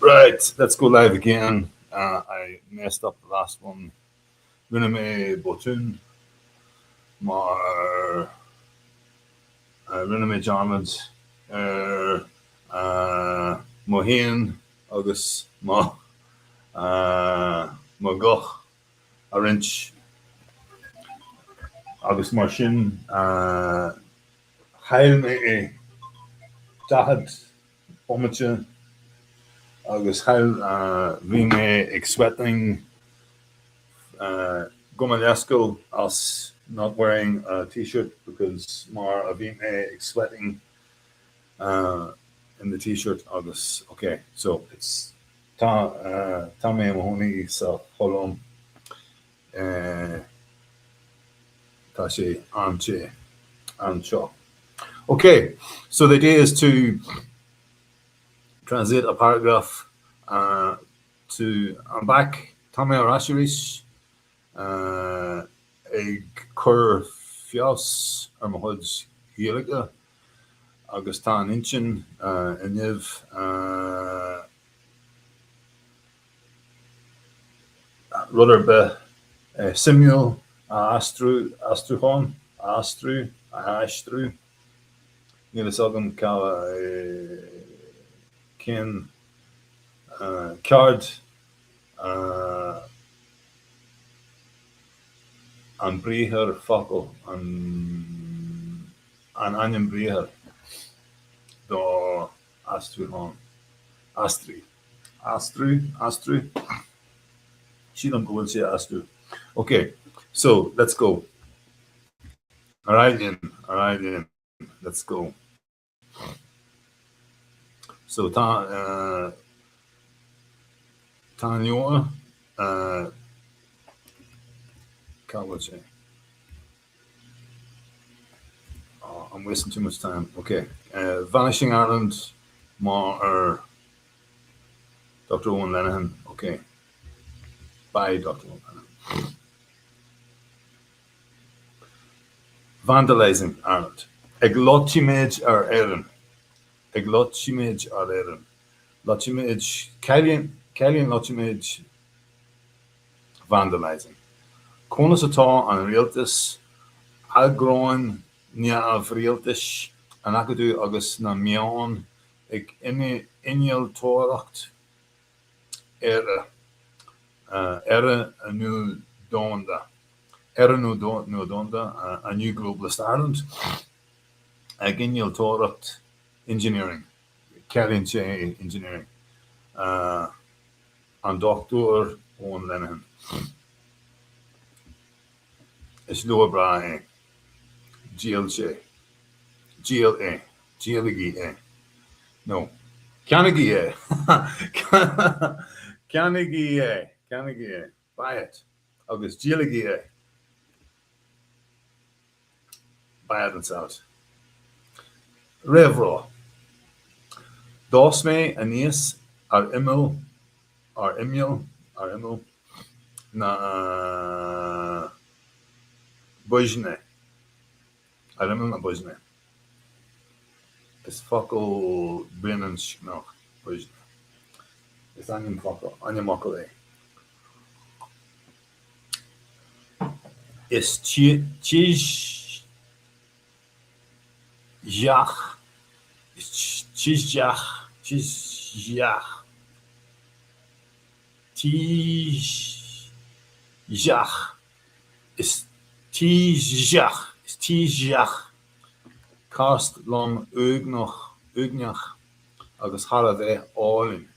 Right, let's go live again. I messed up the last one. Rinne Botún, maar Rinne Jarmid, Mohin, Agus, Goch, Arinch, Agus Marshin, Heil me Dahad, Ommetje, Agus Heil, Vime, Exwetting, Gomanesco as not wearing a t-shirt because more of me sweating in the t-shirt August. Okay, so it's Tommy Mahoney so Holom Tashi Anche Ancho. Okay, so the idea is to translate a paragraph to I'm back Tommy Arashirish ag cur fios ar mo hud hialacha agus tá an inchin inibh rudder be Samuel Astru nílas agam cá cin card an bríhar focal an anion bríhar do Astru she don't go and say Astru. Okay, so let's go. All right then, let's go. So Tanya oh, I'm wasting too much time. Okay. Vanishing Ireland, more Dr. Owen Lenihan. Okay. Bye, Dr. Owen Lenihan. Vandalising Ireland. Loitimiid ar ÉIREANN. Loitimiid ar ÉIREANN. Loitimiid, Cailíonn loitimiid vandalising. CONAS atá an RIALTAS, AGUS NEAMH-RIALTAIS, an ACADAMH agus na MEÁIN ag INNEALTÓIREACHT ÉIRE nu DOMHANDA. ÉIRE nu DOMHANDA, a new globalist Ireland, ag INNEALTÓIREACHT engineering, Cailíonn sé engineering, an Dr. Owen Lenihan. Is lower bra GLA. No. Canigi. Buy it. August GLA. Buy it and sell it. Réamhrá. Dos me Aeneas ar imil na Bujne. I remember Bujne. It's focal Brennan Schnoch Bujne. It's onion focal, onion mockle. It's cheese jach. It's cheese jach. Cheese jach. It's Tijach cast long ugnach agus Harave Allin.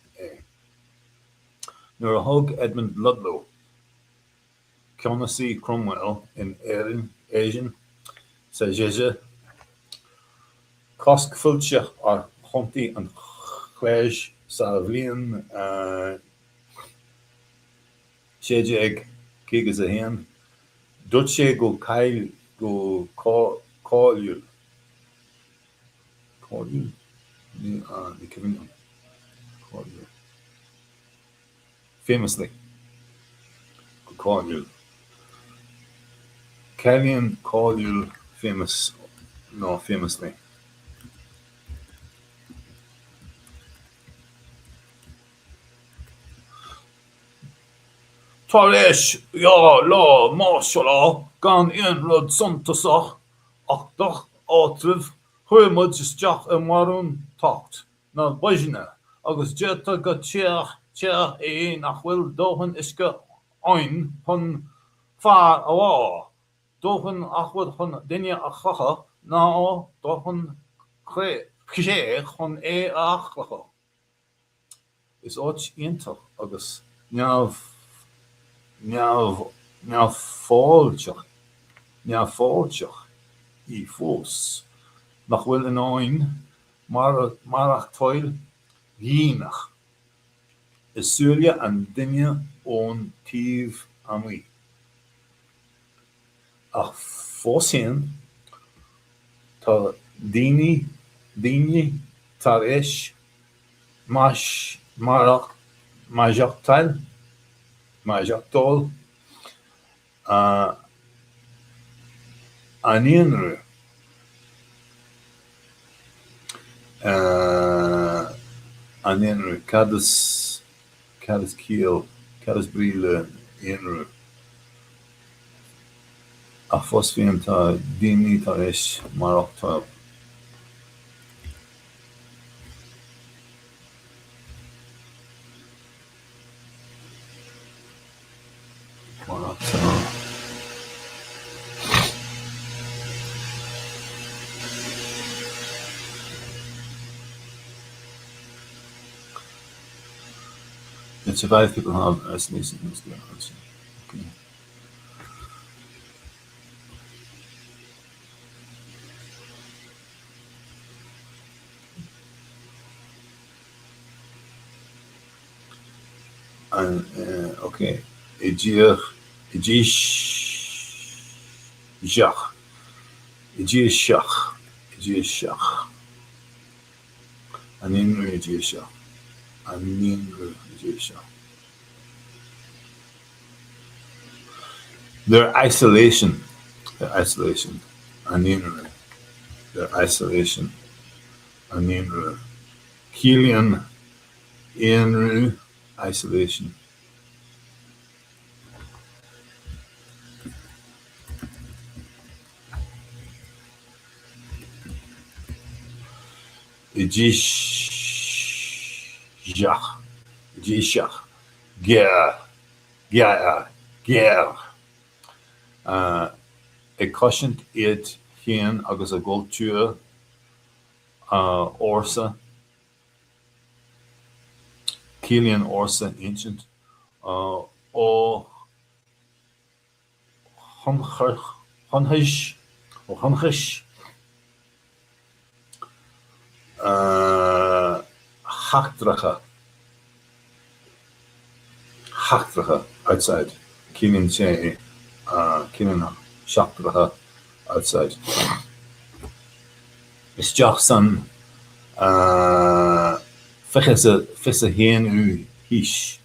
Nor a hug Edmund Ludlow, Conasi Cromwell in Asian, says Jeje, Kosk Fulchach or Honti and Clash Savlian, Shejeg, Kigas a hen. Dutche go Kyle go call you. The Kevin call you. Famously. Call you. Cailíonn call you famously. Taresh, ja, la, mashallah, gan rod sontasach, achtach, atriv, huimud stiach marun tacht, na bajna, agus jetta ga tjech nachwil dohan iske ein hun far awa, dohan achwil hun dinja achacha, na dohan kje hun achacha. Is och intach, agus Now fáilteach í fós nach bhfuil an áin marach toil dhíneach is súile an duine ón tíomh amí. Ach fós sin tá daoine tar éis maiseachtáil an éanrú cadas cíal, cadas bríle éanrú. Ach fós bhíonn tá daoine tar éis maiseachtáil. It's survive people have isolation. Okay. And okay, Ijich and their isolation, and Kilian Inru isolation. Ijishach, ger. A cushion it hien agus a gulture orsa. Kilian orsa ancient. O hunhish. Hachtracha outside. Kilian Shachtracha outside. It's Jackson Fissa Hien U Hish.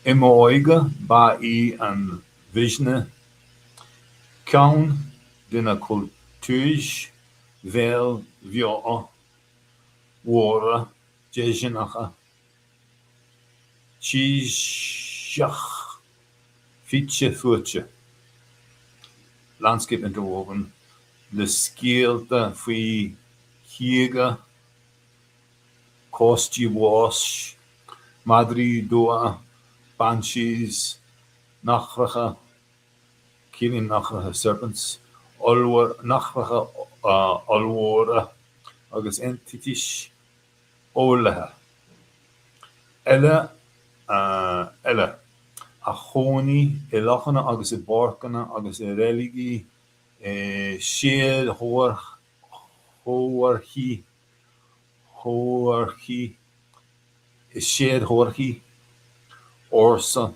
Imoiga ba an Vishne Kaun Dina Kultuj Vel Vio Wara Jejinacha Chishach Fiche Furche Landscape interwoven the skilta fui hiega costi wash Madri Dua Banshees Nachracha Killing Nachracha serpents Olwar Nachracha Olwara Agus Entitish Olaha Ella a choni elachana agus e barkana agus e religi shed hoarchi shed hoarchi orsa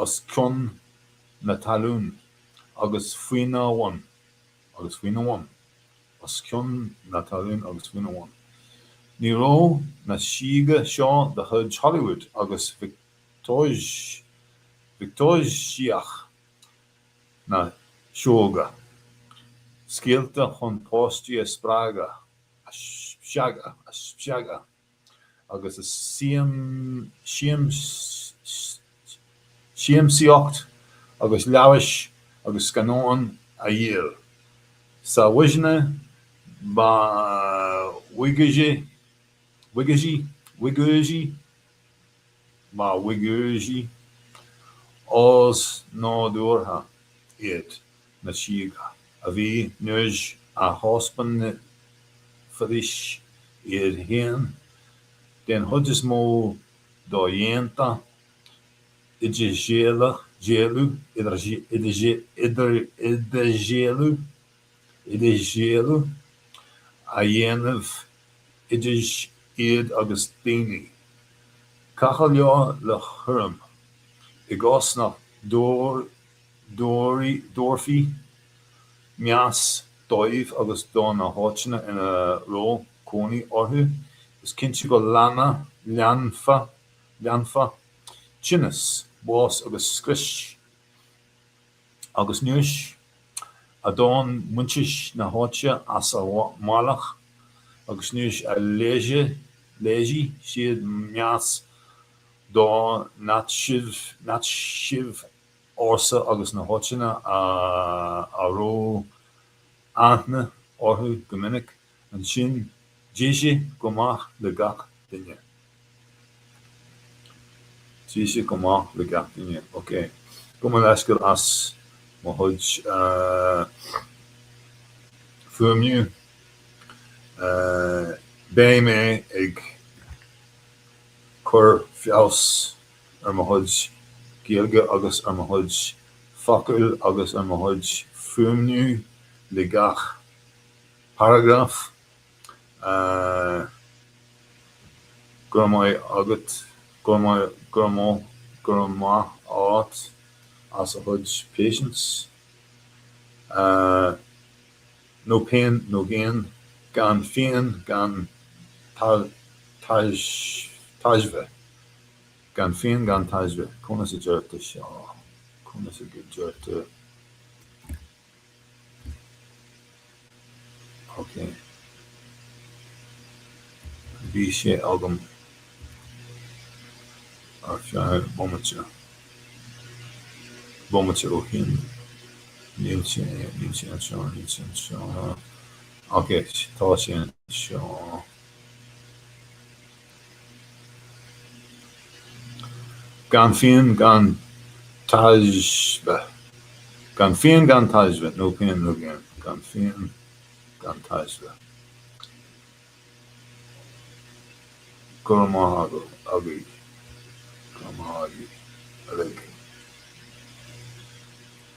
as kun na talun agus fina one as kun na talun agus fina one Niro na shiga Shaw the Hudge Hollywood agus Victoriach na Shoga Skilta hon postia spraga shaga agus a siam siamsaíocht agus leabhais agus scanóin a dhéal. Sa bhuisne ba wigigi os nádúrtha iad na síoga a bhí nuis a hospan faris iad héan den chud is mó dó dhéanta idir géalú a dhéanamh idir iad agus daoine. Cachal leo le chuireann I gcás nach dúirfí meas dóibh agus dó na háiteanna ina ró cónaí orthu is cinnte go leanfa tinnis bás agus scris agus nuis a dón muintis na háite as a málach agus nuis a léisi siad meas dó nat sibh orsa agus na háiteanna a ró aithne orthu go minic an sin déise go maith le gach duine. Ok. Go mar leiscail as mo chuid fuaimniú bé mé ag chur fios ar mo chuid Gaeilge agus ar mo chuid focail agus ar mo chuid fuaimniú le gach paragraf gur má áit as a chuid patience no pain no gain gan féin gan taisbhe gan féin gan taisbhe CONAS a dúirte seo CONAS a go dúirte ok bhí sé agam ar fear bommate ó chin níl sé seo ok tá sé seo gan féin gan taisbhe no pain no gain gan féin gan taisbhe gur má agaí ag